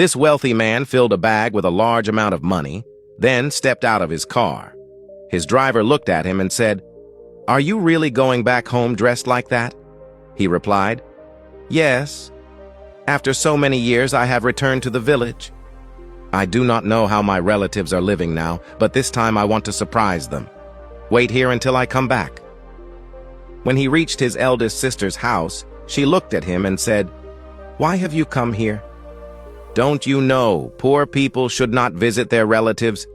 This wealthy man filled a bag with a large amount of money, then stepped out of his car. His driver looked at him and said, "Are you really going back home dressed like that?" He replied, "Yes. After so many years, I have returned to the village. I do not know how my relatives are living now, but this time I want to surprise them. Wait here until I come back." When he reached his eldest sister's house, she looked at him and said, "Why have you come here? Don't you know poor people should not visit their relatives?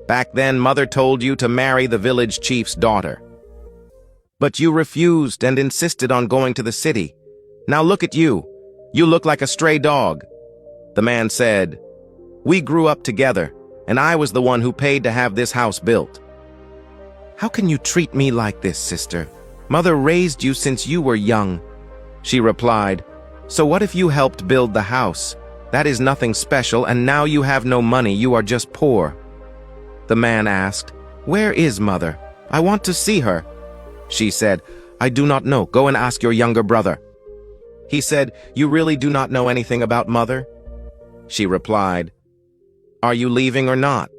Back then, Mother told you to marry the village chief's daughter. But you refused and insisted on going to the city. Now look at you. You look like a stray dog." The man said, "We grew up together, and I was the one who paid to have this house built." "How can you treat me like this, sister? Mother raised you since you were young." She replied, "So what if you helped build the house? That is nothing special, and now you have no money, you are just poor." The man asked, "Where is Mother? I want to see her." She said, "I do not know. Go and ask your younger brother." He said, "You really do not know anything about Mother?" She replied, "Are you leaving or not?"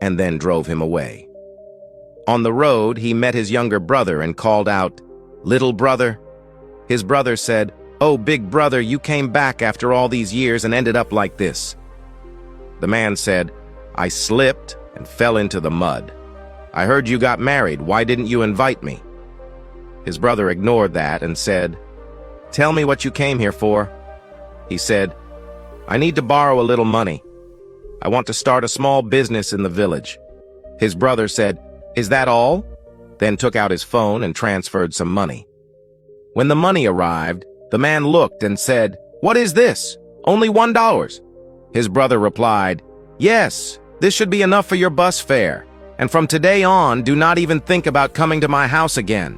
and then drove him away. On the road, he met his younger brother and called out, "Little brother." His brother said, "Oh, big brother, you came back after all these years and ended up like this." The man said, "I slipped and fell into the mud. I heard you got married. Why didn't you invite me?" His brother ignored that and said, "Tell me what you came here for." He said, "I need to borrow a little money. I want to start a small business in the village." His brother said, "Is that all?" Then took out his phone and transferred some money. When the money arrived, the man looked and said, "What is this? Only $1. His brother replied, "Yes, this should be enough for your bus fare. And from today on, do not even think about coming to my house again.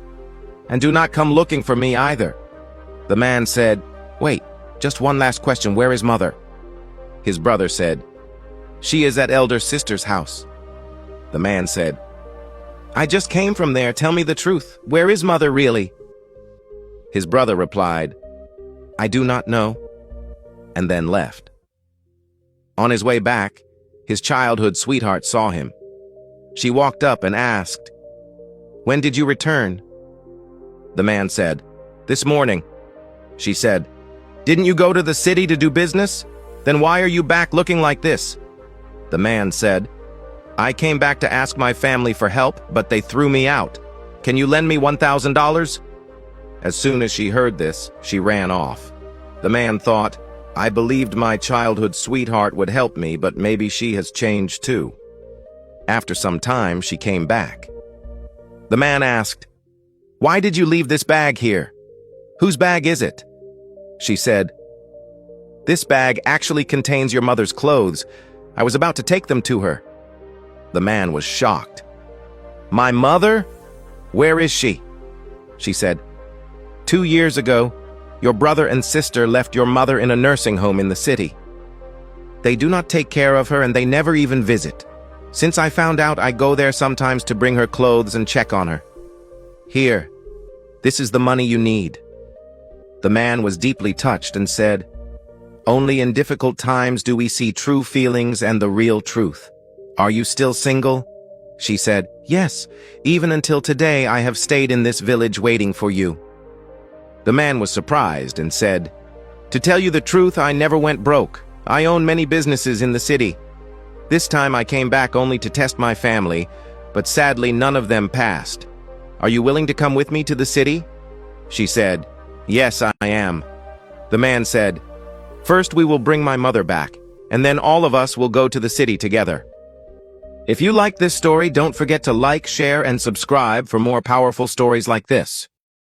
And do not come looking for me either." The man said, "Wait, just one last question. Where is Mother?" His brother said, "She is at elder sister's house." The man said, "I just came from there. Tell me the truth. Where is Mother really?" His brother replied, "I do not know," and then left. On his way back, his childhood sweetheart saw him. She walked up and asked, "When did you return?" The man said, "This morning." She said, "Didn't you go to the city to do business? Then why are you back looking like this?" The man said, "I came back to ask my family for help, but they threw me out. Can you lend me $1,000? As soon as she heard this, she ran off. The man thought, "I believed my childhood sweetheart would help me, but maybe she has changed too." After some time, she came back. The man asked, "Why did you leave this bag here? Whose bag is it?" She said, "This bag actually contains your mother's clothes. I was about to take them to her." The man was shocked. "My mother? Where is she?" She said, "2 years ago, your brother and sister left your mother in a nursing home in the city. They do not take care of her and they never even visit. Since I found out, I go there sometimes to bring her clothes and check on her. Here, this is the money you need." The man was deeply touched and said, "Only in difficult times do we see true feelings and the real truth. Are you still single?" She said, "Yes, even until today I have stayed in this village waiting for you." The man was surprised and said, "To tell you the truth, I never went broke. I own many businesses in the city. This time I came back only to test my family, but sadly none of them passed. Are you willing to come with me to the city?" She said, "Yes, I am." The man said, "First we will bring my mother back, and then all of us will go to the city together." If you like this story, don't forget to like, share, and subscribe for more powerful stories like this.